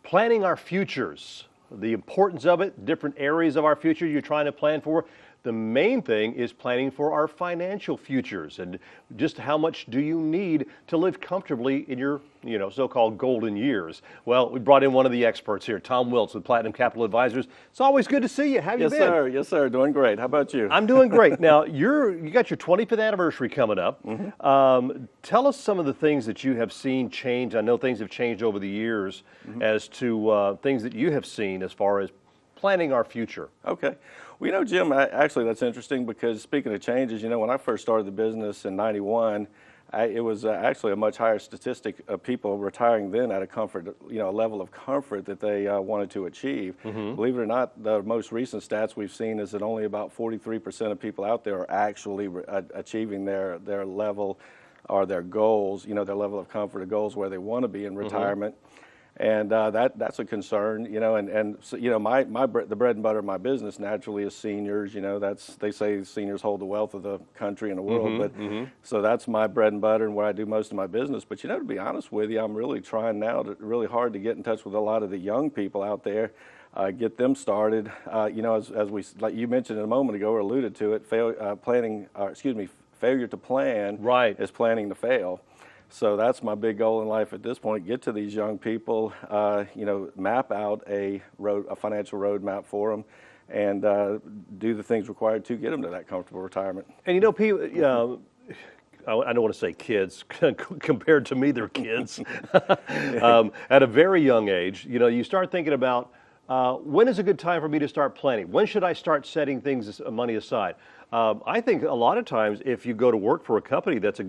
planning our futures, the importance of it, different areas of our future you're trying to plan for. The main thing is planning for our financial futures and just how much do you need to live comfortably in your, so-called golden years. Well, we brought in one of the experts here, Tom Wiltz with Platinum Capital Advisors. It's always good to see you. How have you been? Yes, sir. Yes, sir. Doing great. How about you? I'm doing great. Now, you got your 25th anniversary coming up. Tell us some of the things that you have seen change. I know things have changed over the years as to things that you have seen as far as planning our future. Okay. Well, Jim, actually that's interesting because speaking of changes, when I first started the business in '91, it was actually a much higher statistic of people retiring then at a level of comfort that they wanted to achieve. Believe it or not, the most recent stats we've seen is that only about 43% of people out there are actually achieving their level or their goals, their level of comfort or goals where they want to be in retirement. And that's a concern, and so, the bread and butter of my business naturally is seniors. They say seniors hold the wealth of the country and the world, so that's my bread and butter and where I do most of my business. But to be honest with you, I'm really trying now really hard to get in touch with a lot of the young people out there, get them started. As we, like you mentioned a moment ago or alluded to it, failure to plan is planning to fail. So that's my big goal in life at this point, get to these young people, map out a financial roadmap for them and do the things required to get them to that comfortable retirement. And people, I don't want to say kids, compared to me, they're kids. At a very young age, you start thinking about when is a good time for me to start planning? When should I start setting money aside? I think a lot of times if you go to work for a company that's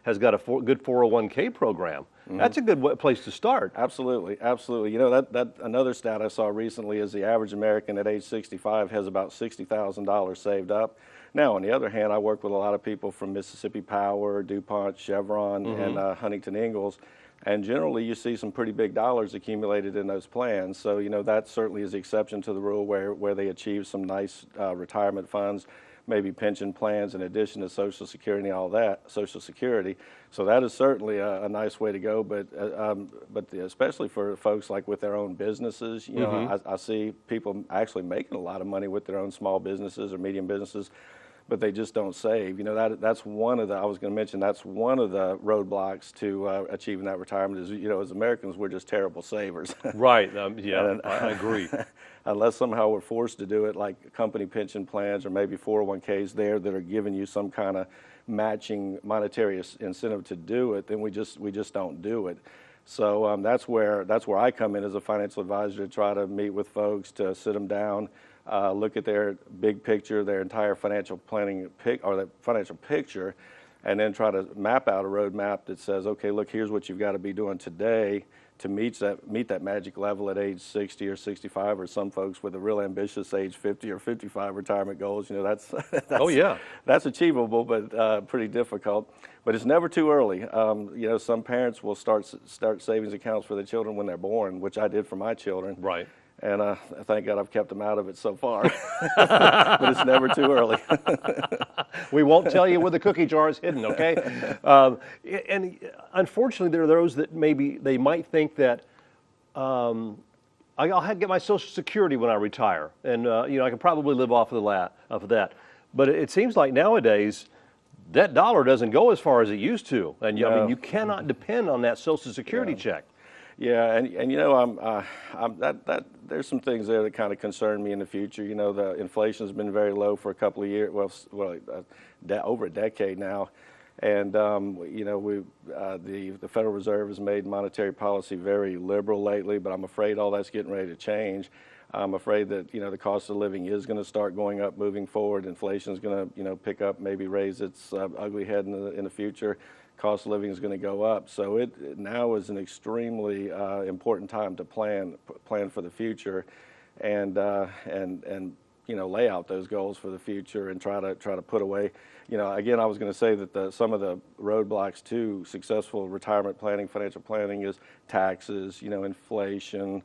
has got a good 401k program, that's a good place to start. Absolutely, absolutely. That another stat I saw recently is the average American at age 65 has about $60,000 saved up. Now, on the other hand, I work with a lot of people from Mississippi Power, DuPont, Chevron, and Huntington Ingalls. And generally, you see some pretty big dollars accumulated in those plans. So, that certainly is the exception to the rule where they achieve some nice retirement funds, maybe pension plans in addition to Social Security and all that, Social Security. So that is certainly a nice way to go. But especially for folks like with their own businesses, I see people actually making a lot of money with their own small businesses or medium businesses, but they just don't save. That's one of the, I was going to mention, that's one of the roadblocks to achieving that retirement is, as Americans, we're just terrible savers. Right, I agree. Unless somehow we're forced to do it, like company pension plans or maybe 401ks there that are giving you some kind of matching monetary incentive to do it, then we just don't do it. So that's where I come in as a financial advisor to try to meet with folks, to sit them down, look at their big picture, their entire financial planning the financial picture, and then try to map out a roadmap that says, okay, look, here's what you've got to be doing today to meet that magic level at age 60 or 65, or some folks with a real ambitious age 50 or 55 retirement goals. That's achievable, but pretty difficult. But it's never too early. Some parents will start savings accounts for their children when they're born, which I did for my children. Right. And thank God I've kept them out of it so far. But it's never too early. We won't tell you where the cookie jar is hidden, okay? And unfortunately, there are those that they might think that I'll get my Social Security when I retire, and I can probably live off of that. But it seems like nowadays that dollar doesn't go as far as it used to, and you cannot depend on that Social Security check. Yeah, and there's some things there that kind of concern me in the future. The inflation has been very low for a couple of years, over a decade now, and the Federal Reserve has made monetary policy very liberal lately. But I'm afraid all that's getting ready to change. I'm afraid that the cost of living is going to start going up moving forward. Inflation is going to pick up, maybe raise its ugly head in the future. Cost of living is going to go up, so it now is an extremely important time to plan for the future, and lay out those goals for the future and try to put away. Again, I was going to say that some of the roadblocks to successful retirement planning, financial planning, is taxes, inflation,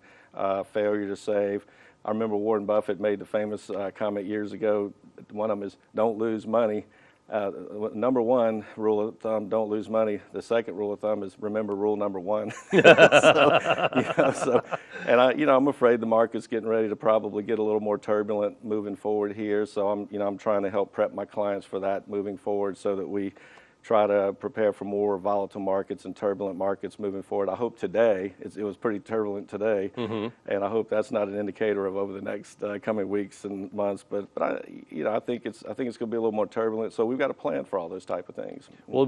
failure to save. I remember Warren Buffett made the famous comment years ago. One of them is, "Don't lose money." Number one rule of thumb: don't lose money. The second rule of thumb is remember rule number one. And I'm afraid the market's getting ready to probably get a little more turbulent moving forward here. So I'm trying to help prep my clients for that moving forward, so that we try to prepare for more volatile markets and turbulent markets moving forward. I hope today, it was pretty turbulent today, and I hope that's not an indicator of over the next coming weeks and months. But I think it's going to be a little more turbulent. So we've got to plan for all those type of things. Well,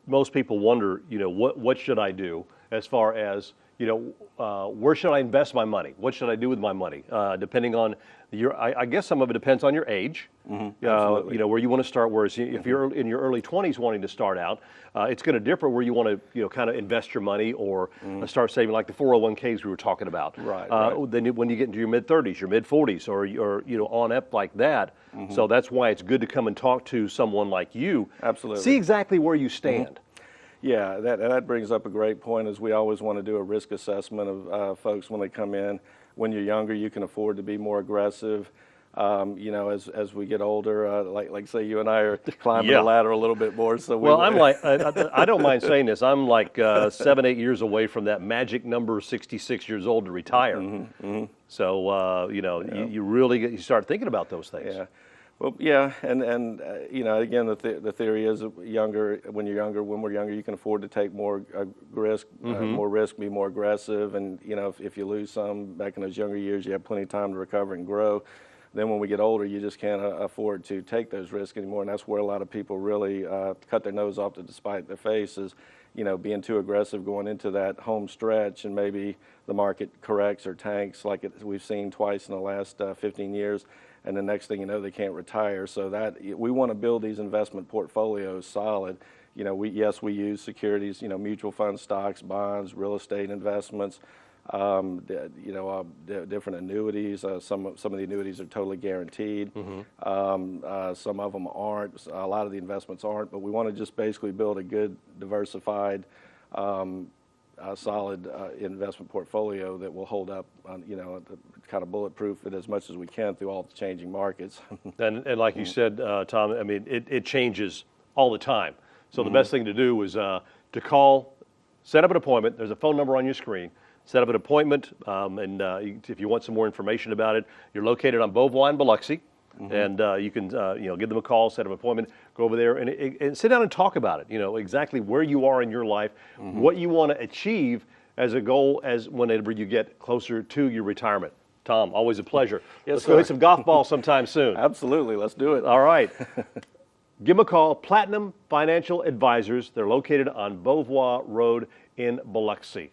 most people wonder, what should I do as far as, where should I invest my money? What should I do with my money? Depending on I guess some of it depends on your age. Where you want to start. Whereas if you're in your early 20s wanting to start out, it's going to differ where you want to, kind of invest your money or start saving, like the 401ks we were talking about. Right. Then when you get into your mid 30s, your mid 40s, or on up like that. So that's why it's good to come and talk to someone like you. Absolutely. See exactly where you stand. Yeah, that brings up a great point, is we always want to do a risk assessment of folks when they come in. When you're younger, you can afford to be more aggressive. As we get older, like say you and I are climbing the ladder a little bit more. So I'm like, I don't mind saying this. I'm like 7-8 years away from that magic number, 66 years old, to retire. So you really you start thinking about those things. Yeah. Well, yeah, and again, the theory is when we're younger, you can afford to take more risk, be more aggressive, and if you lose some back in those younger years, you have plenty of time to recover and grow. Then when we get older, you just can't afford to take those risks anymore, and that's where a lot of people really cut their nose off to spite their face, is being too aggressive going into that home stretch, and maybe the market corrects or tanks like we've seen twice in the last 15 years. And the next thing you know, they can't retire. So that we want to build these investment portfolios solid. We use securities, mutual fund stocks, bonds, real estate investments, different annuities. Some of the annuities are totally guaranteed. Some of them aren't. A lot of the investments aren't. But we want to just basically build a good, diversified, solid investment portfolio that will hold up, kind of bulletproof it as much as we can through all the changing markets. and like you said, Tom, I mean, it changes all the time. So the best thing to do is to call, set up an appointment. There's a phone number on your screen. Set up an appointment, and if you want some more information about it, you're located on Beauvoir and Biloxi. And you can give them a call, set up an appointment, go over there and sit down and talk about it. Exactly where you are in your life, what you want to achieve as a goal as whenever you get closer to your retirement. Tom, always a pleasure. Yes, Let's go hit some golf balls sometime soon. Absolutely, let's do it. All right. Give them a call, Platinum Financial Advisors. They're located on Beauvoir Road in Biloxi.